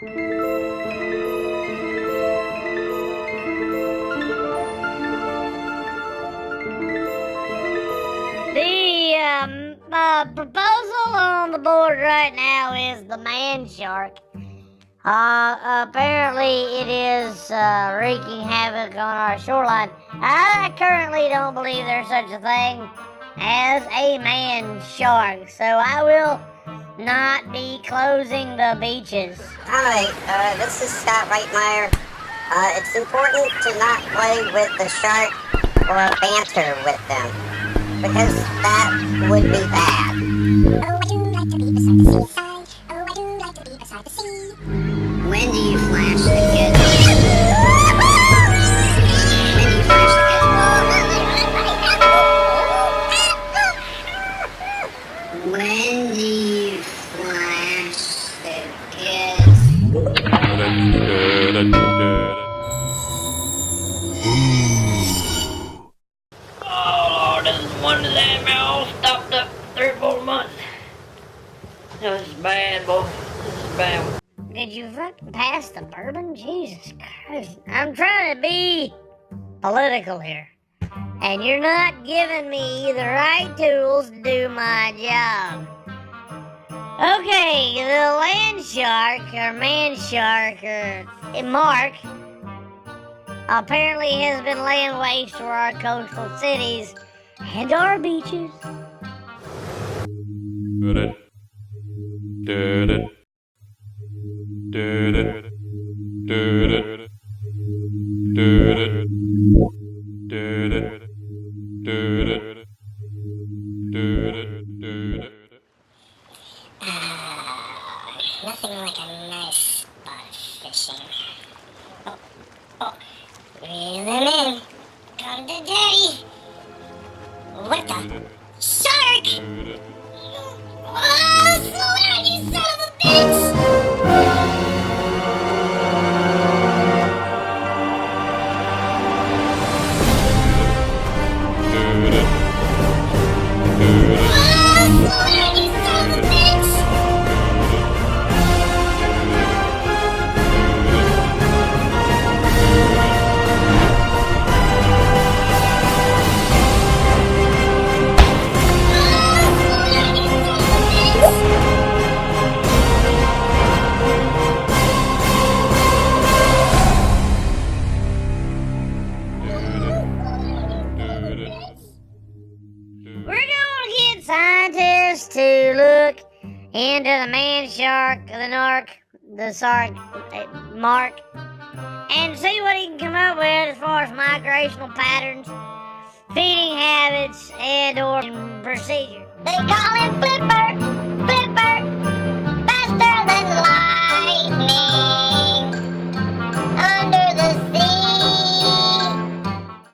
The proposal on the board right now is the man shark. Apparently it is wreaking havoc on our shoreline. I currently don't believe there's such a thing as a man shark, so I will not be closing the beaches. Alright, this is Scott Reitmeyer. It's important to not play with the shark or banter with them, because that would be bad. Oh, I do like to be beside the seaside. Oh, I do like to be beside the sea. When do you flash the kid? When do you flash the kid? When do you flash the kids? Oh Lord, this is one of them all stopped up 3 or 4 months. This is bad, boy. This is bad. Did you fucking pass the bourbon? Jesus Christ. I'm trying to be political here. And you're not giving me the right tools to do my job. Okay, the land shark, or man shark, or Mark, apparently has been laying waste to our coastal cities and our beaches. Nothing like a nice spot of fishing. Oh, reel them in. Come to daddy. What the? Shark! Oh, slow down, you son of a bitch! Scientists to look into the man shark, the Mark, and see what he can come up with as far as migrational patterns, feeding habits, and or procedure. They call him Flipper.